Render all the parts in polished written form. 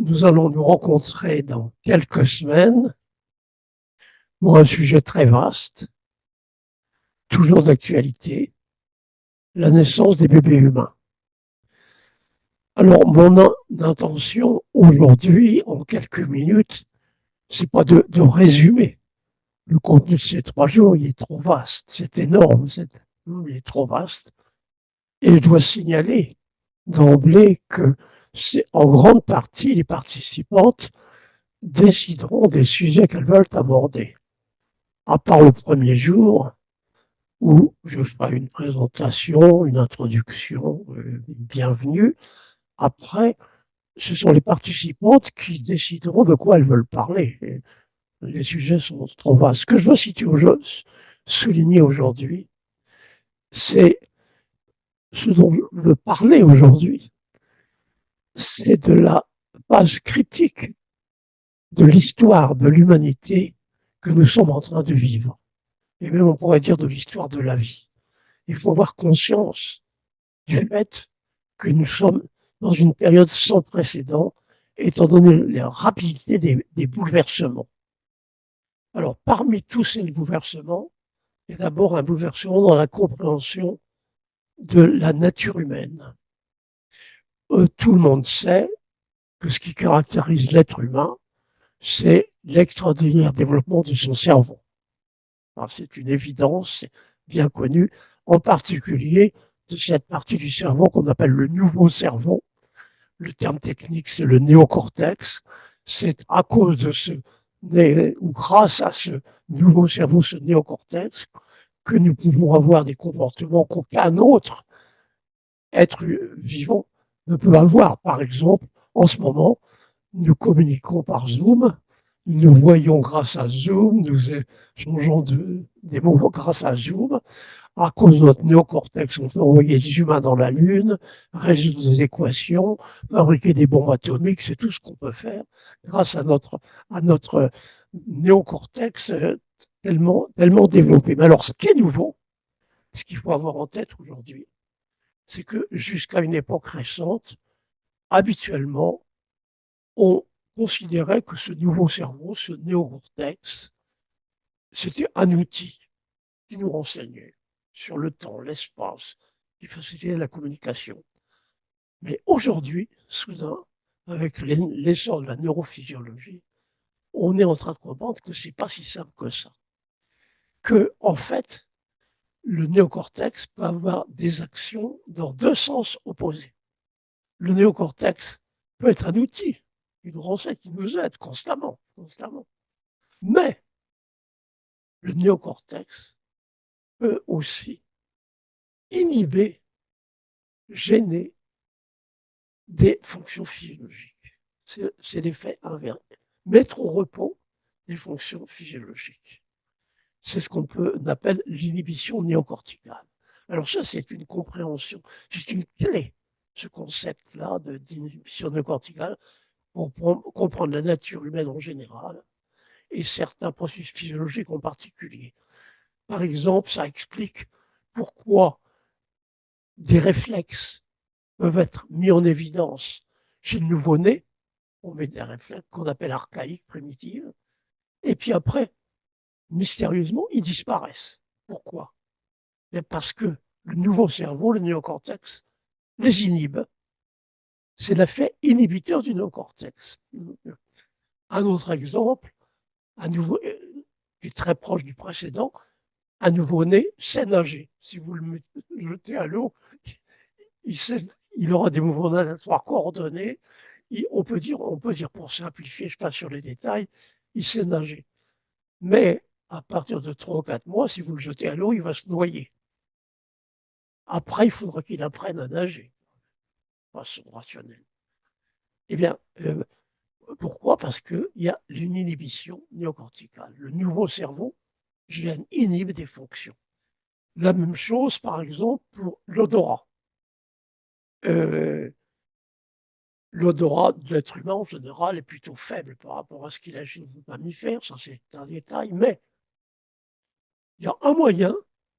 nous allons nous rencontrer dans quelques semaines pour un sujet très vaste, toujours d'actualité, la naissance des bébés humains. Alors, mon intention aujourd'hui, en quelques minutes, c'est pas de résumer le contenu de ces 3 jours, il est trop vaste, c'est énorme, il est trop vaste. Et je dois signaler d'emblée que c'est en grande partie les participantes décideront des sujets qu'elles veulent aborder. À part le premier jour, où je ferai une présentation, une introduction, une bienvenue. Après, ce sont les participantes qui décideront de quoi elles veulent parler. Et les sujets sont trop vastes. Ce que je veux souligner aujourd'hui, c'est ce dont je veux parler aujourd'hui, c'est de la phase critique de l'histoire de l'humanité que nous sommes en train de vivre. Et même on pourrait dire de l'histoire de la vie. Il faut avoir conscience du fait que nous sommes dans une période sans précédent, étant donné la rapidité des bouleversements. Alors, parmi tous ces bouleversements, il y a d'abord un bouleversement dans la compréhension de la nature humaine. Tout le monde sait que ce qui caractérise l'être humain, c'est l'extraordinaire développement de son cerveau. C'est une évidence, c'est bien connu, en particulier de cette partie du cerveau qu'on appelle le nouveau cerveau. Le terme technique, c'est le néocortex. C'est à cause de ou grâce à ce nouveau cerveau, ce néocortex, que nous pouvons avoir des comportements qu'aucun autre être vivant ne peut avoir. Par exemple, en ce moment, nous communiquons par Zoom, nous voyons grâce à Zoom, nous échangeons des mots grâce à Zoom. À cause de notre néocortex, on peut envoyer des humains dans la Lune, résoudre des équations, fabriquer des bombes atomiques, c'est tout ce qu'on peut faire grâce à notre néocortex tellement développé. Mais alors, ce qui est nouveau, ce qu'il faut avoir en tête aujourd'hui, c'est que jusqu'à une époque récente, habituellement, on considérait que ce nouveau cerveau, ce néocortex, c'était un outil qui nous renseignait sur le temps, l'espace, qui facilitait la communication. Mais aujourd'hui, soudain, avec l'essor de la neurophysiologie, on est en train de comprendre que c'est pas si simple que ça. Que, en fait, le néocortex peut avoir des actions dans deux sens opposés. Le néocortex peut être un outil qui nous renseigne, qui nous aide constamment. Mais le néocortex peut aussi inhiber, gêner des fonctions physiologiques. C'est l'effet inverse. Mettre au repos des fonctions physiologiques. C'est ce qu'on appelle l'inhibition néocorticale. Alors ça, c'est une compréhension, c'est une clé, ce concept-là d'inhibition néocorticale, pour comprendre la nature humaine en général et certains processus physiologiques en particulier. Par exemple, ça explique pourquoi des réflexes peuvent être mis en évidence chez le nouveau-né. On met des réflexes qu'on appelle archaïques, primitifs, et puis après, mystérieusement, ils disparaissent. Pourquoi? Mais parce que le nouveau cerveau, le néocortex, les inhibe. C'est l'effet inhibiteur du néocortex. Un autre exemple, à nouveau, qui est très proche du précédent, un nouveau-né sait nager. Si vous le jetez à l'eau, il aura des mouvements natatoires coordonnés. On peut dire pour simplifier, je passe sur les détails, il sait nager. Mais à partir de 3 ou 4 mois, si vous le jetez à l'eau, il va se noyer. Après, il faudra qu'il apprenne à nager, de façon rationnelle. Eh bien, pourquoi? Parce qu'il y a une inhibition néocorticale. Le nouveau cerveau inhibe des fonctions. La même chose, par exemple, pour l'odorat. L'odorat de l'être humain, en général, est plutôt faible par rapport à ce qu'il agit dans les mammifères, ça c'est un détail, mais il y a un moyen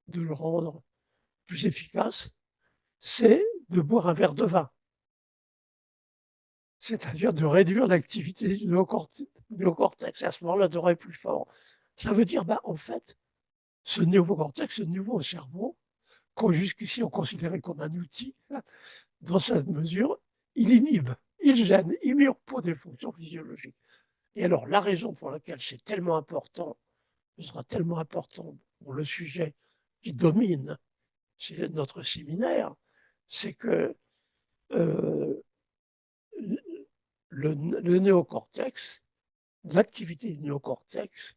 de le rendre plus efficace, c'est de boire un verre de vin. c'est-à-dire de réduire l'activité du néocortex, et à ce moment-là, de rendre plus fort. Ça veut dire, bah, en fait, ce néocortex, ce nouveau cerveau, qu'on jusqu'ici on considérait comme un outil, dans cette mesure, il inhibe, il gêne, il met au repos des fonctions physiologiques. Et alors, la raison pour laquelle c'est tellement important, ce sera tellement important pour le sujet qui domine notre séminaire, c'est que euh, le néocortex, l'activité du néocortex,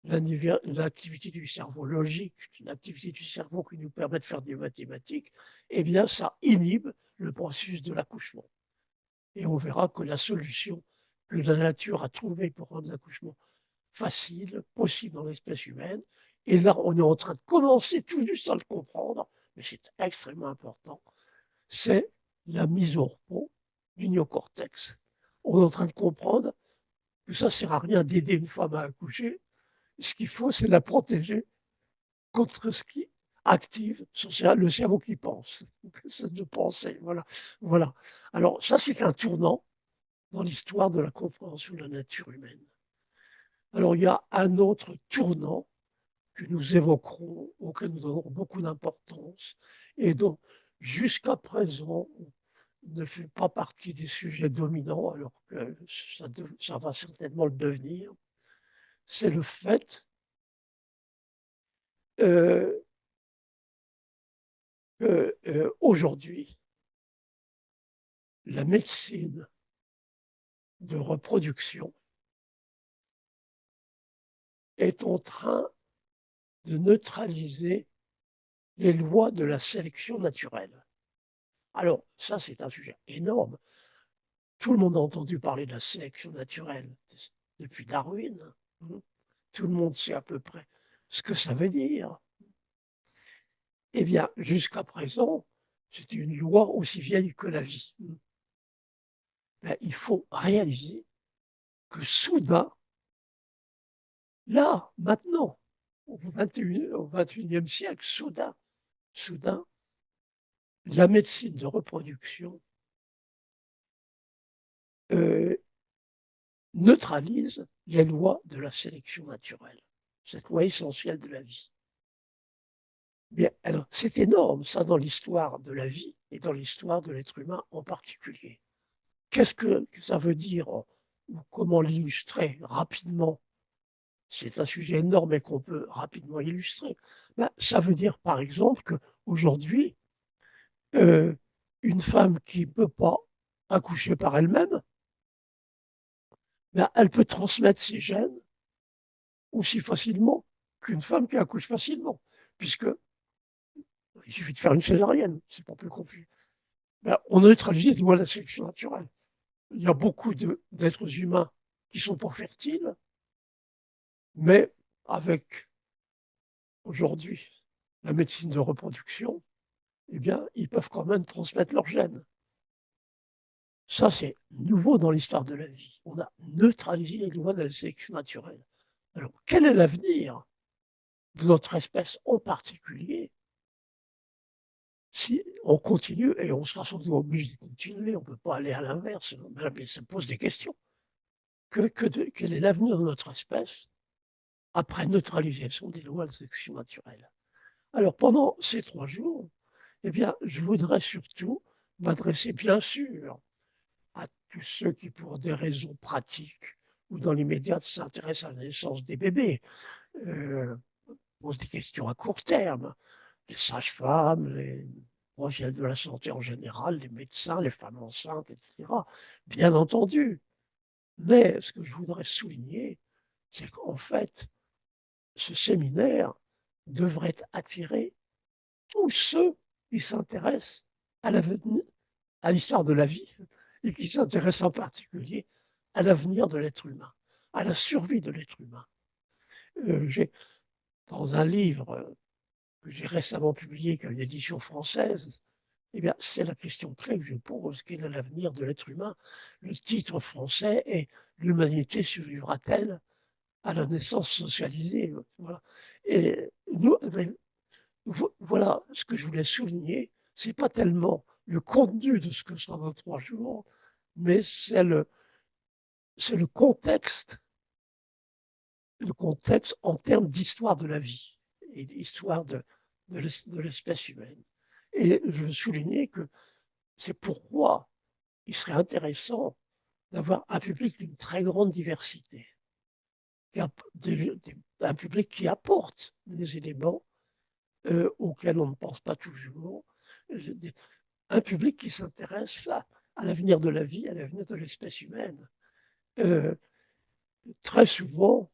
l'activité du cerveau logique, l'activité du cerveau qui nous permet de faire des mathématiques, eh bien, ça inhibe le processus de l'accouchement. Et on verra que la solution que la nature a trouvée pour rendre l'accouchement facile, possible dans l'espèce humaine, et là, on est en train de commencer tout juste à le comprendre, mais c'est extrêmement important, c'est la mise au repos du néocortex. On est en train de comprendre que ça ne sert à rien d'aider une femme à accoucher. Ce qu'il faut, c'est la protéger contre ce qui active le cerveau qui pense, c'est de penser. Voilà. Voilà. Alors, ça, c'est un tournant dans l'histoire de la compréhension de la nature humaine. Alors, il y a un autre tournant que nous évoquerons, auquel nous donnerons beaucoup d'importance, et dont, jusqu'à présent, ne fait pas partie des sujets dominants, alors que ça va certainement le devenir, c'est le fait euh, qu'aujourd'hui, la médecine de reproduction est en train de neutraliser les lois de la sélection naturelle. Alors, ça, c'est un sujet énorme. Tout le monde a entendu parler de la sélection naturelle depuis Darwin. Tout le monde sait à peu près ce que ça veut dire. Eh bien, jusqu'à présent, c'était une loi aussi vieille que la vie. Mais il faut réaliser que soudain, là, maintenant, au XXIe siècle, soudain, la médecine de reproduction euh, neutralise les lois de la sélection naturelle, cette loi essentielle de la vie. Bien, alors, c'est énorme, ça, dans l'histoire de la vie et dans l'histoire de l'être humain en particulier. Qu'est-ce que ça veut dire, ou comment l'illustrer rapidement? C'est un sujet énorme et qu'on peut rapidement illustrer. Ben, ça veut dire, par exemple, qu'aujourd'hui, euh, une femme qui ne peut pas accoucher par elle-même, ben, elle peut transmettre ses gènes aussi facilement qu'une femme qui accouche facilement, puisque il suffit de faire une césarienne, c'est pas plus compliqué. Ben, on a neutralisé les lois de la sélection naturelle. Il y a beaucoup d'êtres humains qui sont pas fertiles, mais avec aujourd'hui la médecine de reproduction, eh bien, ils peuvent quand même transmettre leurs gènes. Ça, c'est nouveau dans l'histoire de la vie. On a neutralisé les lois de la sélection naturelle. Alors, quel est l'avenir de notre espèce en particulier si on continue, et on sera sans doute obligé de continuer, on ne peut pas aller à l'inverse, mais ça pose des questions. Quel est l'avenir de notre espèce après neutralisation des lois de sélection naturelle? Alors, pendant ces 3 jours, eh bien, je voudrais surtout m'adresser, bien sûr, à tous ceux qui, pour des raisons pratiques ou dans l'immédiat, s'intéressent à la naissance des bébés, posent des questions à court terme, les sages-femmes, les professionnels de la santé en général, les médecins, les femmes enceintes, etc. Bien entendu. Mais ce que je voudrais souligner, c'est qu'en fait, ce séminaire devrait attirer tous ceux qui s'intéressent à l'avenir, à l'histoire de la vie, et qui s'intéressent en particulier à l'avenir de l'être humain, à la survie de l'être humain. Dans un livre que j'ai récemment publié, qui a une édition française, eh bien, c'est la question clé que je pose: quel est l'avenir de l'être humain? Le titre français est «L'humanité survivra-t-elle à la naissance socialisée?» Voilà. Et nous, voilà ce que je voulais souligner. C'est pas tellement le contenu de ce que sera dans 3 jours, mais c'est le contexte en termes d'histoire de la vie et d'histoire de l'espèce humaine. Et je veux souligner que c'est pourquoi il serait intéressant d'avoir un public d'une très grande diversité, un public qui apporte des éléments auxquels on ne pense pas toujours, un public qui s'intéresse à l'avenir de la vie, à l'avenir de l'espèce humaine. Très souvent,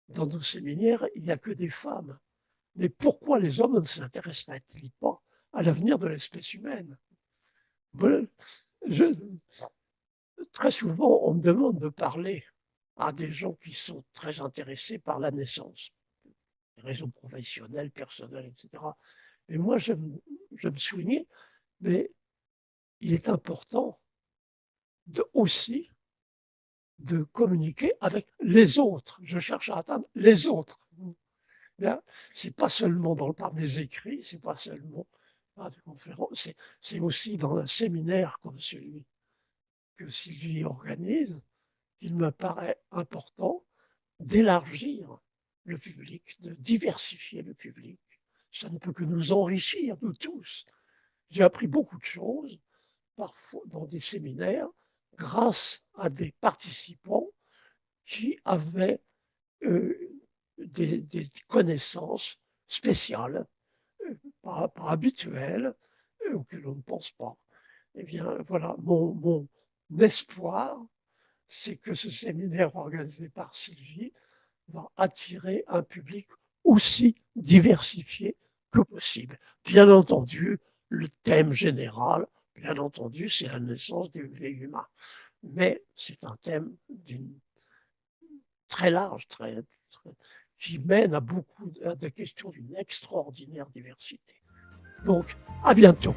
dans nos séminaires, il n'y a que des femmes. Mais pourquoi les hommes ne s'intéresseraient-ils pas à l'avenir de l'espèce humaine? je, Très souvent, on me demande de parler à des gens qui sont très intéressés par la naissance, des raisons professionnelles, personnelles, etc. Et moi, je me souviens, mais il est important aussi de communiquer avec les autres. Je cherche à atteindre les autres. C'est pas seulement par mes écrits, c'est pas seulement par des conférences, c'est aussi dans un séminaire comme celui que Sylvie organise qu'il me paraît important d'élargir le public, de diversifier le public. Ça ne peut que nous enrichir, nous tous. J'ai appris beaucoup de choses, parfois dans des séminaires, grâce à des participants qui avaient des connaissances spéciales, pas habituelles, auxquelles on ne pense pas. Eh bien, voilà, mon espoir, c'est que ce séminaire organisé par Sylvie va attirer un public aussi diversifié que possible. Bien entendu, le thème général, bien entendu, c'est la naissance du bébé humain. Mais c'est un thème très large, qui mène à des questions d'une extraordinaire diversité. Donc, à bientôt.